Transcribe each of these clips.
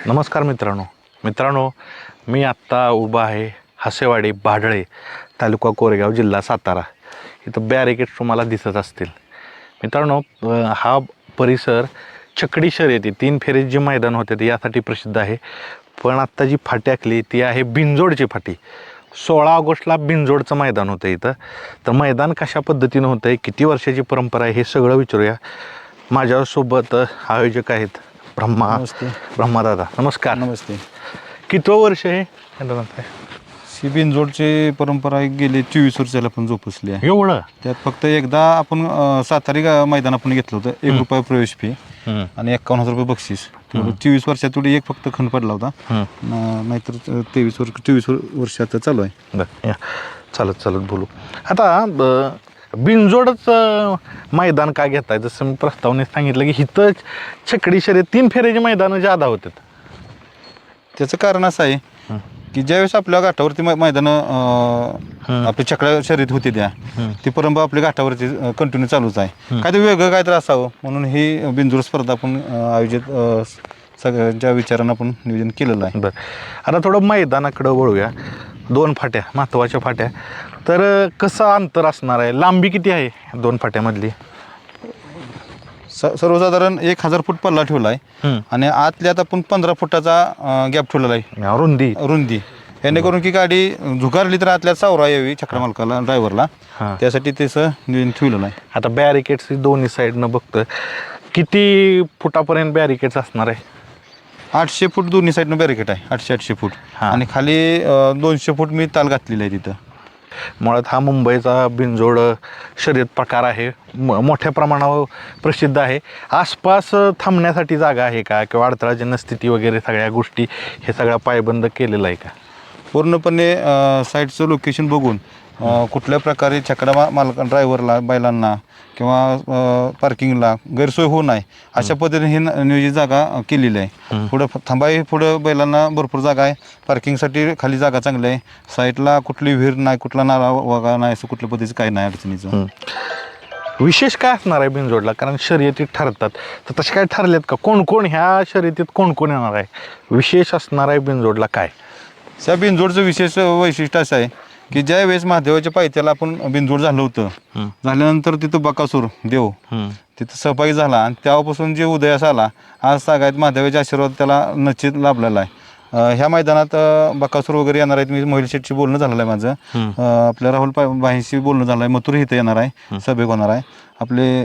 नमस्कार मित्रांनो मी आत्ता उभा आहे हसेवाडी भाडळे तालुका कोरेगाव जिल्हा सातारा. इथं बॅरिकेड्स तुम्हाला दिसत असतील मित्रांनो. हा परिसर छकडी शर्यती 3 फेरीत जे मैदान होते ते यासाठी प्रसिद्ध आहे. पण आत्ता जी फाटी आखली ती आहे बिंजोडची फाटी. 16 ऑगस्टला बिंजोडचं मैदान होतं इथं. तर मैदान कशा पद्धतीनं होतं आहे, किती वर्षाची परंपरा आहे, हे सगळं विचारूया. माझ्यासोबत आयोजक आहेत ब्रह्मादादा. नमस्कार. नमस्ते. कितवं वर्ष आहे ही बिनजोडची परंपरा गेली 24 वर्षाला पण जोपासली आहे. एवढं? त्यात फक्त एकदा आपण सातारी मैदान आपण घेतलं होतं. 1 रुपया प्रवेश फी आणि 51,000 रुपये बक्षीस. 24 वर्षात तेवढी एक फक्त खंड पडला होता. नाहीतर 24 वर्षात चालू आहे. बरं, चालत बोलू. आता बिनजोडच मैदान का घेताय? जसं मी प्रस्तावनेत सांगितलं की इथं छकडी शर्यत 3 फेरीचे मैदानं जादा होतात. त्याचं कारण असं आहे की ज्यावेळेस आपल्या घाटावरती मैदानं आपली छकड्या शर्यत होती ती परंपरा आपल्या घाटावरती कंटिन्यू चालूच आहे. काय तर वेगळं काय तर असावं म्हणून ही बिनजोड स्पर्धा आपण आयोजित सगळ्यांच्या विचारानं आपण नियोजन केलेलं आहे. बरं, आता थोडं मैदानाकडं वळूया. 2 फाट्या महत्त्वाच्या फाट्या. तर कसं अंतर असणार आहे, लांबी किती आहे 2 फाट्यामधली? सर्वसाधारण 1000 फूट पल्ला ठेवला आहे आणि आतल्यात आपण 15 फुटाचा गॅप ठेवलेला आहे. रुंदी याने की गाडी झुगारली तर आतल्यात सावरा यावी छकडा मालकाला, ड्रायव्हरला. त्यासाठी त्याचं नियोजन ठेवलेलं आहे. आता बॅरिकेड्स दोन्ही साईडनं बघतोय, किती फुटापर्यंत बॅरिकेड्स असणार आहे? 800 फूट दोन्ही साईडनं बॅरिकेड आहे. 800 फूट आणि खाली 200 फूट मी ताल घातलेला आहे तिथं. मुळात हा मुंबईचा बिनजोड शर्यत प्रकार आहे, मोठ्या प्रमाणावर प्रसिद्ध आहे. आसपास थांबण्यासाठी जागा आहे का, किंवा अडथळा जनस्थिती वगैरे सगळ्या गोष्टी हे सगळा पायबंद केलेला आहे का? पूर्णपणे साईडचं लोकेशन बघून कुठल्या प्रकारे छकडा मालका, ड्रायव्हरला, बैलांना किंवा पार्किंगला गैरसोय होऊ नये अशा पद्धतीने ही नियोजित जागा केलेली आहे. पुढं बैलांना भरपूर जागा आहे. पार्किंगसाठी खाली जागा चांगली आहे. साईडला कुठली विहीर नाही, कुठला नाला वगा नाही, असं कुठल्या पद्धतीचं काही नाही अडचणीचं. विशेष काय असणार आहे बिनजोडला? कारण शर्यतीत ठरतात, तर तसे काय ठरलेत का? कोण ह्या शर्यतीत कोण येणार आहे? विशेष असणार आहे बिनजोडला काय? त्या बिनजोडचं विशेष वैशिष्ट्य असं आहे की ज्या वेळेस महादेवाच्या पायथ्याला आपण बिनजोड झालं होतं, झाल्यानंतर तिथं बकासूर देव तिथं सहभागी झाला आणि तेव्हापासून जे उदयास आला आज सगळ्यात महादेवाचे आशीर्वाद त्याला निश्चित लाभलेला आहे. ह्या मैदानात बकासूर वगैरे येणार आहेत. मी मोहिल शेठशी बोलणं झालेलं आहे माझं. आपल्या राहुल भाईंशी बोलणं झालं आहे. मथुर इथं येणार आहे, सभेत होणार आहे. आपले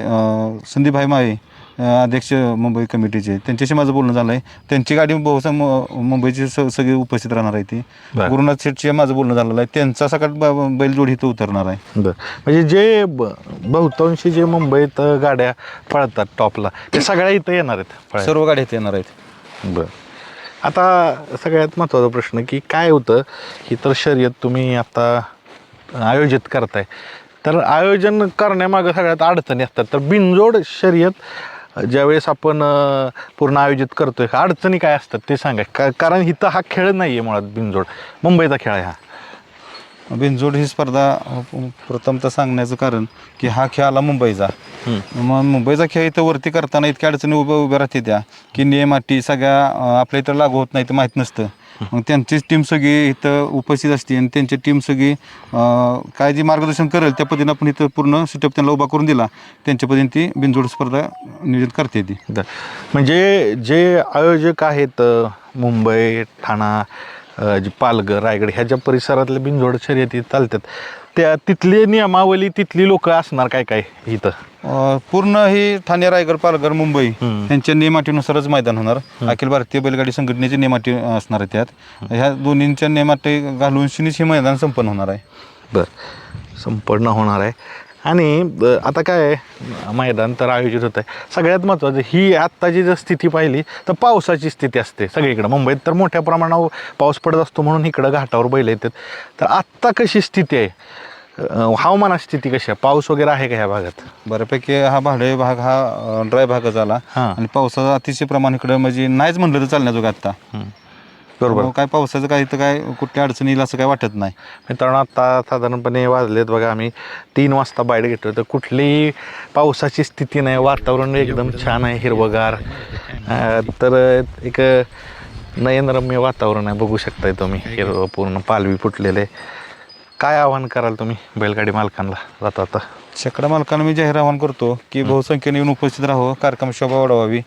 संदीपभाई माळे अध्यक्ष मुंबई कमिटीचे, त्यांच्याशी माझं बोलणं झालं आहे. त्यांची गाडी बहुसा मुंबईची सगळी उपस्थित राहणार आहे. ती गुरुनाथ शेठशी माझं बोलणं झालेलं आहे. त्यांचा सगळ्यात बैलजोडी इथं उतरणार आहे. म्हणजे जे बहुतांशी जे मुंबईत गाड्या पळतात टॉपला, ते सगळ्या इथं येणार आहेत? सर्व गाड्या इथं येणार आहेत. बरं, आता सगळ्यात महत्त्वाचा प्रश्न की काय होतं, ही तर शर्यत तुम्ही आता आयोजित करताय, तर आयोजन करण्यामागं सगळ्यात अडचणी असतात. तर बिनजोड शर्यत ज्यावेळेस आपण पूर्ण आयोजित करतोय, अडचणी काय असतात ते सांगा. कारण इथं हा खेळ नाही आहे, मुळात बिनजोड मुंबईचा खेळ आहे. हा बिनजोड ही स्पर्धा प्रथमतः सांगण्याचं कारण की हा खेळ आला मुंबईचा. मग मुंबईचा खेळ इथं वरती करताना इतक्या अडचणी उभ्या राहते त्या की नियम अटी सगळ्या आपल्या इथं लागू होत नाही, ते माहीत नसतं. मग त्यांचीच टीम सगळी इथं उपस्थित असते आणि त्यांची टीम सगळी काय जी मार्गदर्शन करेल त्या पद्धतीने आपण इथं पूर्ण सेटअप त्यांना उभा करून दिला, त्यांच्या पद्धतीने ती बिनजोड स्पर्धा नियोजित करते ती. म्हणजे जे आयोजक आहेत मुंबई, ठाणा, जे पालघर, रायगड ह्या ज्या परिसरातल्या बिनजोड शर्यती चालतात, त्या तिथली नियमावली, तिथली लोक असणार काय इथं? पूर्ण ही ठाणे, रायगड, पालघर, मुंबई यांच्या नियमाटीनुसारच मैदान होणार. अखिल भारतीय बैलगाडी संघटनेची नियमाटी असणार आहे. त्यात ह्या दोन्हींच्या नियमाटी घालून हे मैदान संपन्न होणार आहे. बरं, संपन्न होणार आहे. आणि आता काय मैदान तर आयोजित होत आहे. सगळ्यात महत्त्वाचं ही आत्ताची जर स्थिती पाहिली तर पावसाची स्थिती असते सगळीकडं. मुंबईत तर मोठ्या प्रमाणावर पाऊस पडत असतो म्हणून इकडं घाटावर बैल येतात. तर आत्ता कशी स्थिती आहे, हवामान स्थिती कशी आहे, पाऊस वगैरे आहे का ह्या भागात? बऱ्यापैकी हा भाडे भाग हा ड्राय भाग झाला आणि पावसाचं अतिशय प्रमाण इकडं म्हणजे नाहीच म्हणलं तर चालण्याजोगं आत्ता. बरोबर, काय पावसाचं काय इथं काय कुठल्या अडचणी येईल असं काय वाटत नाही. मित्रांनो, आता साधारणपणे वाजलेत बघा, आम्ही 3 वाजता बाहेर घेतो, तर कुठलीही पावसाची स्थिती नाही, वातावरण एकदम छान आहे, हिरवगार. तर एक नयनरम्य वातावरण आहे, बघू शकताय तुम्ही. हिरवं पूर्ण पालवी फुटलेले. काय आवाहन कराल तुम्ही बैलगाडी मालकांना जाता आता? शेकडा मालकांना मी जाहीर आवाहन करतो की बहुसंख्येने येऊन उपस्थित राहावं, कार्यक्रम शोभा वाढवावी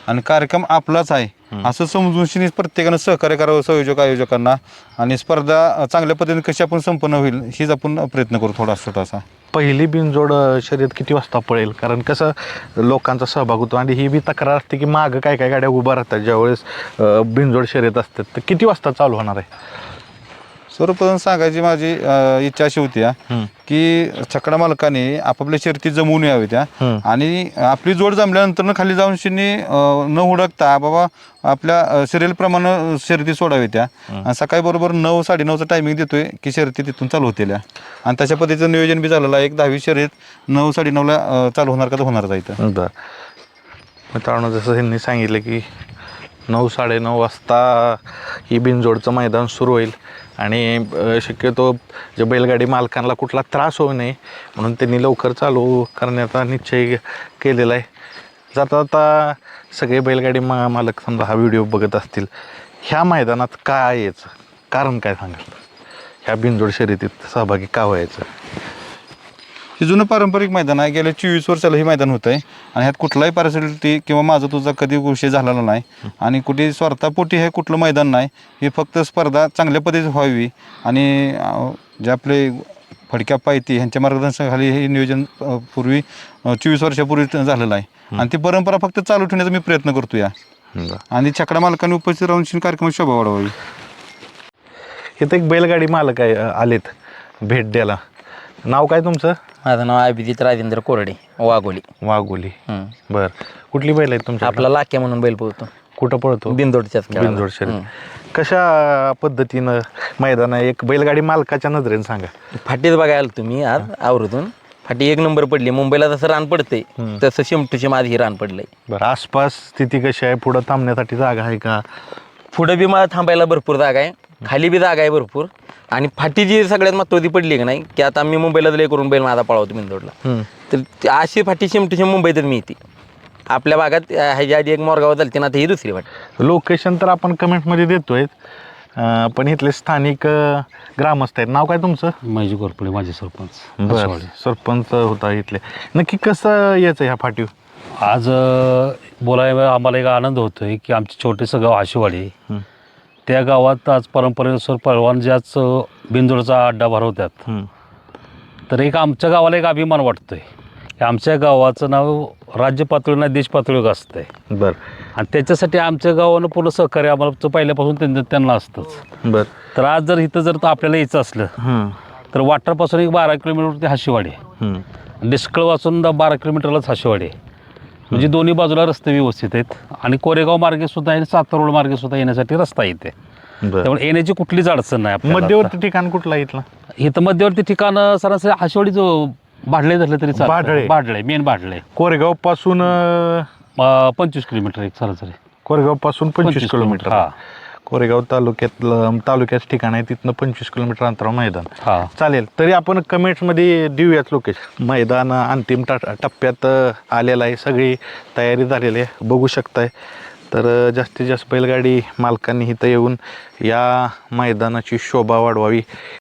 आणि कार्यक्रम आपलाच आहे असं समजून प्रत्येकानं सहकार्य करावं, संयोजक आयोजकांना. आणि स्पर्धा चांगल्या पद्धतीने कशी आपण संपन्न होईल हीच आपण प्रयत्न करू छोटासा. पहिली बिनजोड शर्यत किती वाजता पळेल? कारण कसं लोकांचा सहभाग होतो आणि ही बी तक्रार असते की मागं काय काय गाड्या उभ्या राहतात ज्यावेळेस बिनजोड शर्यत असतात, तर किती वाजता चालू होणार आहे? सर्वप्रथम सांगायची माझी इच्छा अशी होती की छकडा मालकाने आपापल्या शर्ती जमवून याव्या त्या आणि आपली जोड जमल्यानंतर खाली जाऊन शिनी न हुडकता बाबा आपल्या सिरियलप्रमाणे शर्ती सोडाव्या त्या. आणि सकाळी बरोबर 9 9:30चं टायमिंग देतोय की शर्ती तिथून चालू होतील आणि तशा पद्धतीचं नियोजन बी झालेलं आहे. एक 10वी शर्यत 9 9:30ला चालू होणार का तर होणारच आहे इथं. बरं मित्रांनो, जसं त्यांनी सांगितलं की 9 9:30 वाजता ही बिनजोडचं मैदान सुरू होईल आणि शक्यतो जे बैलगाडी मालकांना कुठला त्रास होऊ नये म्हणून त्यांनी लवकर चालू करण्याचा निश्चय केलेला आहे. जाता जाता सगळे बैलगाडी मालक समजा हा व्हिडिओ बघत असतील, ह्या मैदानात काय यायचं कारण काय सांगाल? ह्या बिनजोड शर्यतीत सहभागी का व्हायचं? हे जुनं पारंपरिक मैदान आहे. गेल्या 24 वर्षाला हे मैदान होतं आहे आणि ह्यात कुठलाही पार्सलिटी किंवा माझा तुझा कधी विषय झालेला नाही आणि कुठे स्वार्थापोटी हे कुठलं मैदान नाही. हे फक्त स्पर्धा चांगल्या पद्धतीने व्हावी आणि जे आपले फडक्या पायती ह्यांच्या मार्गदर्शनाखाली हे नियोजन पूर्वी 24 वर्षापूर्वी झालेलं आहे आणि ती परंपरा फक्त चालू ठेवण्याचा मी प्रयत्न करतो या. आणि छकडा मालकांनी उपस्थित राहून कार्यक्रम शोभा वाढवावी. इथं एक बैलगाडी मालक आहे आलेत भेट द्यायला. नाव काय तुमचं? माझं नाव अभिजित राजेंद्र कोरडे, वाघोली. वाघोली. बर, कुठली बैल आहेत तुमच्या? आपला लाक्या म्हणून बैल पळतो. कुठं पळतो? बिनजोडच्याच बिनजोड शर्यत. कशा पद्धतीनं मैदान आहे एक बैलगाडी मालकाच्या नजरेने सांगा. फाटीच बघायला तुम्ही आज आवृतून फाटी 1 नंबर पडली. मुंबईला जसं रान पडते तसं शिमटूची माझी ही रान पडलंय. बरं, आसपास स्थिती कशी आहे? पुढं थांबण्यासाठी जागा आहे का? पुढं बी मला थांबायला भरपूर जागा आहे, खाली बी जागा आहे भरपूर. आणि फाटी जी सगळ्यात महत्त्वाची पडली की नाही की आता मी मुंबईला लय करून बैल माझा पळवतो बिनजोडला, तर अशी फाटी शिमटूची मुंबईतच मी येते. आपल्या भागात ह्याच्या आधी एक मोरगाव झाली ना, ही दुसरी फाटी. लोकेशन तर आपण कमेंटमध्ये देतोय, पण इथले स्थानिक ग्रामस्थ आहेत. नाव काय तुमचं? माझी कोरपडे, माझे सरपंच. बरं, सरपंच होता इथले. नक्की कसं यायचं ह्या फाटीव? आज बोलायला आम्हाला एक आनंद होतोय की आमचे छोटेसं गाव आशिवाडी, त्या गावात आज परंपरेनुसार पहलवान ज्याच बिनजोडचा अड्डा भरवतात, तर एक आमच्या गावाला एक अभिमान वाटतोय की आमच्या गावाचं नाव राज्य पातळीवर नाही देश पातळीवर असतं आहे. बरं. आणि त्याच्यासाठी आमच्या गावानं पूर्ण सहकार्य आम्हाला पहिल्यापासून त्यांना असतंच. बरं. तर आज जर इथं जर आपल्याला यायचं असलं तर वाटारपासून एक 12 किलोमीटर ते हाशिवाडी, डिस्कळपासून 12 किलोमीटरलाच हाशिवाडी. म्हणजे दोन्ही बाजूला रस्ते व्यवस्थित आहेत आणि कोरेगाव मार्गे सुद्धा आहे, सातारा रोड मार्गे सुद्धा येण्यासाठी रस्ता येते. त्यामुळे येण्याची कुठलीच अडचण नाही आपल्याला. मध्यवर्ती ठिकाण कुठला इथला? इथं मध्यवर्ती ठिकाण सरासरी हाशिवाडी जो भाडले धरलं तरी भाडळे. भाडले मेन भाडले कोरेगाव पासून 25 किलोमीटर एक सरासरी. कोरेगाव पासून 25 किलोमीटर. हा. कोरेगाव तालुक्याचं ठिकाण आहे, तिथनं 25 किलोमीटर अंतरावर मैदान. हा. चालेल, तरी आपण कमेंट्समध्ये देऊयाच लोकेशन. मैदान अंतिम टप्प्यात आलेलं आहे, सगळी तयारी झालेली आहे, बघू शकताय. तर जास्तीत जास्त बैलगाडी मालकांनी इथं येऊन या मैदानाची शोभा वाढवावी